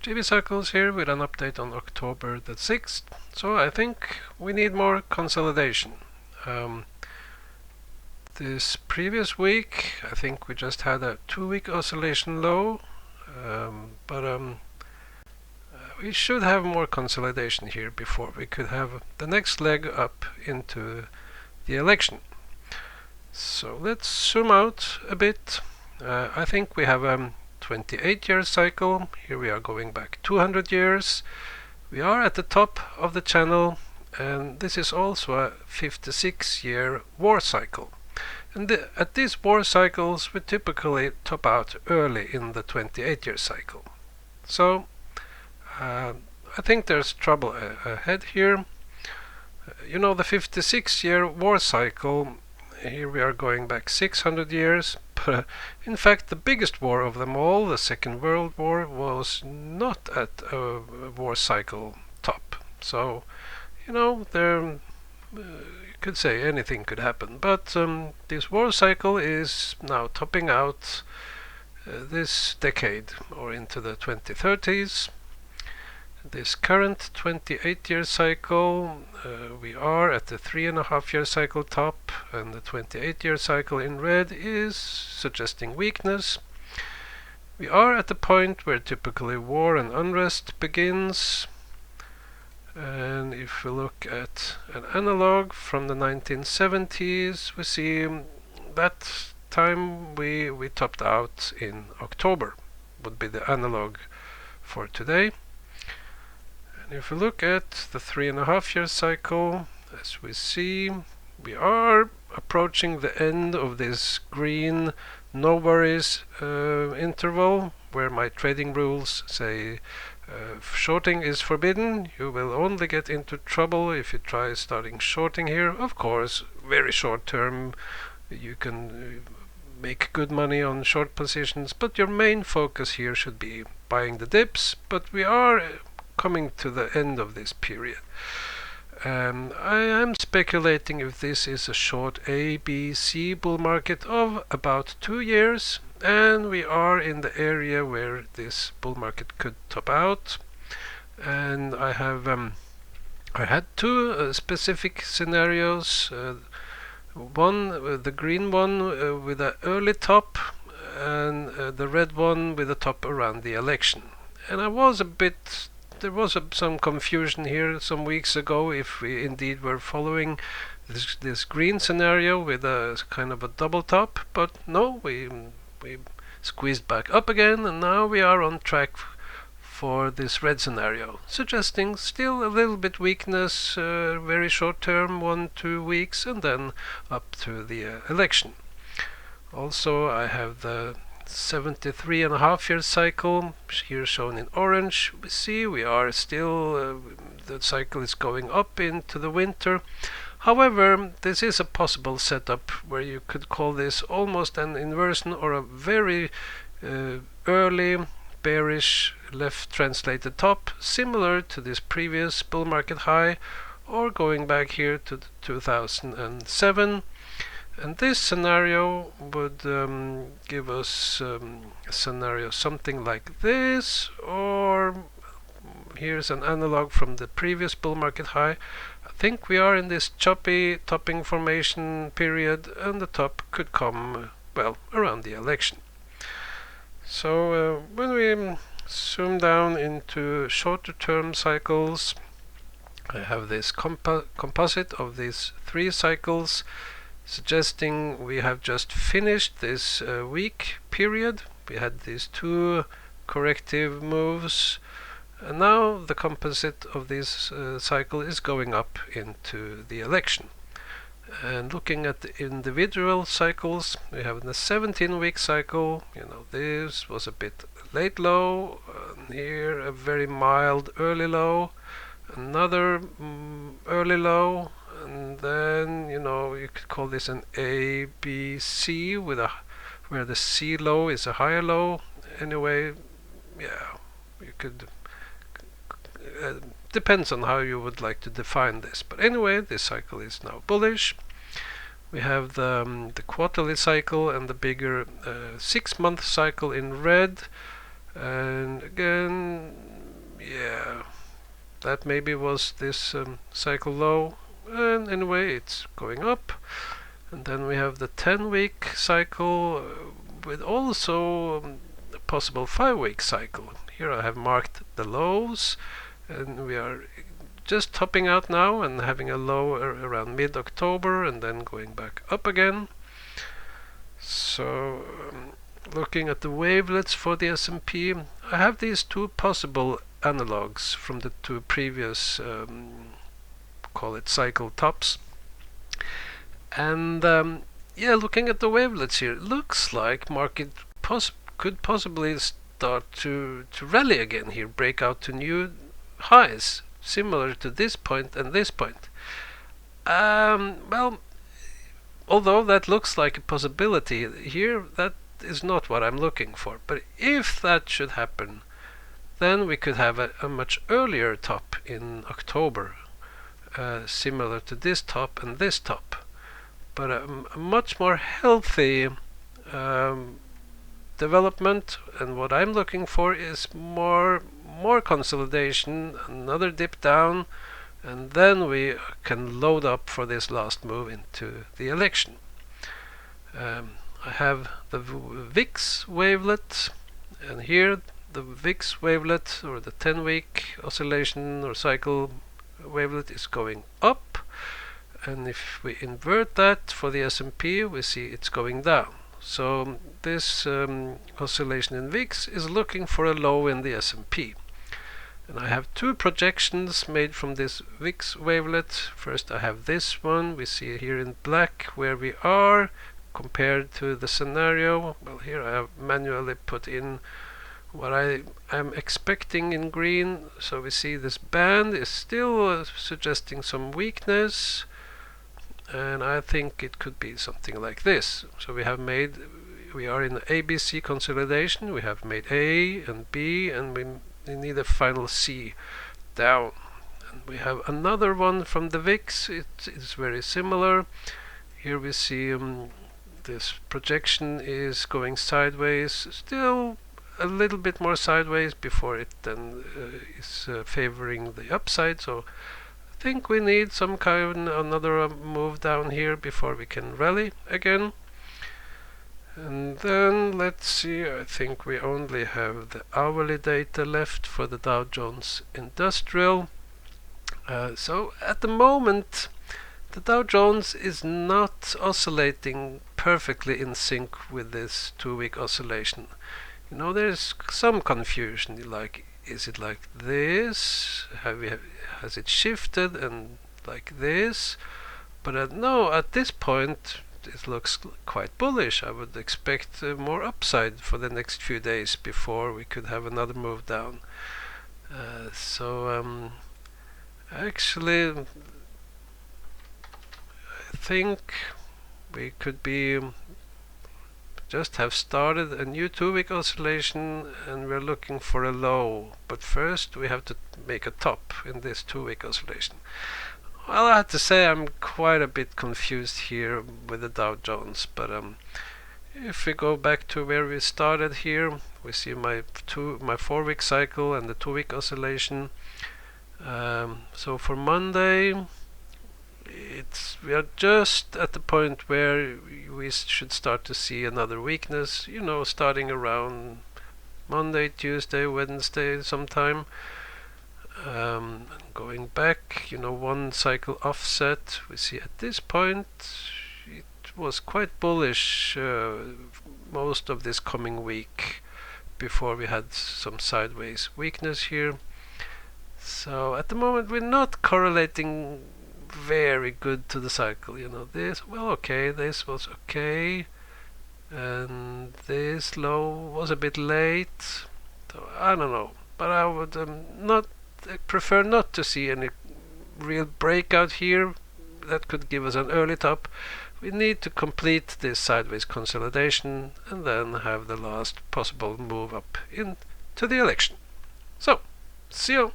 GB Cycles here with an update on October the 6th. So I think we need more consolidation. This previous week, I think we just had a 2-week oscillation low, but we should have more consolidation here before we could have the next leg up into the election. So let's zoom out a bit. I think we have a 28-year cycle. Here we are going back 200 years. We are at the top of the channel, and this is also a 56-year war cycle. And at these war cycles, we typically top out early in the 28-year cycle. So I think there's trouble ahead here. You know, the 56-year war cycle, here we are going back 600 years. But in fact, the biggest war of them all, the Second World War, was not at a war cycle top. So, you know, there you could say anything could happen. But this war cycle is now topping out this decade or into the 2030s. This current 28-year cycle, we are at the 3.5-year cycle top, and the 28-year cycle in red is suggesting weakness. We are at the point where typically war and unrest begins, and if we look at an analog from the 1970s, we see that time we topped out in October, would be the analog for today. If we look at the 3.5-year cycle, as we see, we are approaching the end of this green no worries interval, where my trading rules say shorting is forbidden. You will only get into trouble if you try starting shorting here. Of course, very short term, you can make good money on short positions, but your main focus here should be buying the dips. But we are coming to the end of this period. I am speculating if this is a short A, B, C bull market of about 2 years, and we are in the area where this bull market could top out. And I had two specific scenarios. One, the green one with an early top, and the red one with a top around the election. And there was some confusion here some weeks ago if we indeed were following this green scenario with a kind of a double top, but no, we squeezed back up again, and now we are on track for this red scenario, suggesting still a little bit weakness, very short term, 1-2 weeks, and then up to the election. Also, I have the 73.5-year cycle here shown in orange. We see we are still the cycle is going up into the winter. However, this is a possible setup where you could call this almost an inversion or a very early bearish left translated top, similar to this previous bull market high, or going back here to 2007. And this scenario would give us a scenario something like this, or here's an analog from the previous bull market high. I think we are in this choppy topping formation period, and the top could come, well, around the election. So when we zoom down into shorter term cycles, I have this composite of these 3 cycles, suggesting we have just finished this week period. We had these 2 corrective moves, and now the composite of this cycle is going up into the election. And looking at the individual cycles, we have the 17-week cycle. You know, this was a bit late low, here a very mild early low, another early low, and then, you know, you could call this an A, B, C with where the C low is a higher low. Anyway, yeah, you could depends on how you would like to define this. But anyway, this cycle is now bullish. We have the quarterly cycle and the bigger 6-month cycle in red. And again, that maybe was this cycle low, and anyway it's going up. And then we have the 10-week cycle with also a possible 5-week cycle. Here I have marked the lows, and we are just topping out now and having a low around mid-October and then going back up again. So looking at the wavelets for the S&P, I have these two possible analogs from the two previous call it cycle tops. And yeah, looking at the wavelets here, it looks like market could possibly start to rally again here, break out to new highs similar to this point and this point. Well, although that looks like a possibility here, that is not what I'm looking for. But if that should happen, then we could have a much earlier top in October, similar to this top and this top, but a much more healthy development. And what I'm looking for is more consolidation, another dip down, and then we can load up for this last move into the election. I have the VIX wavelet, and here the VIX wavelet, or the 10-week oscillation or cycle wavelet, is going up, and if we invert that for the S&P, we see it's going down. So this oscillation in VIX is looking for a low in the S&P. And I have two projections made from this VIX wavelet. First I have this one, we see here in black where we are compared to the scenario. Well, here I have manually put in what I am expecting in green. So we see this band is still suggesting some weakness, and I think it could be something like this. So we are in ABC consolidation. We have made A and B, and we need a final C down. And we have another one from the VIX. It is very similar. Here we see this projection is going sideways, still a little bit more sideways before it then is favoring the upside. So I think we need some kind of another move down here before we can rally again. And then let's see, I think we only have the hourly data left for the Dow Jones Industrial. So at the moment the Dow Jones is not oscillating perfectly in sync with this 2-week oscillation. You know, there's some confusion, like, is it like this? Has it shifted and like this? But no, at this point it looks quite bullish. I would expect more upside for the next few days before we could have another move down. Actually, I think we could be just have started a new 2-week oscillation, and we're looking for a low. But first we have to make a top in this 2-week oscillation. Well, I have to say I'm quite a bit confused here with the Dow Jones, but if we go back to where we started here, we see my 4-week cycle and the 2-week oscillation. So for Monday, we are just at the point where we should start to see another weakness, you know, starting around Monday, Tuesday, Wednesday sometime. Going back, you know, one cycle offset, we see at this point it was quite bullish most of this coming week before we had some sideways weakness here. So at the moment we're not correlating very good to the cycle. You know, this, well, okay, this was okay, and this low was a bit late, so I don't know, but I would prefer not to see any real breakout here that could give us an early top. We need to complete this sideways consolidation and then have the last possible move up into the election. So, see you.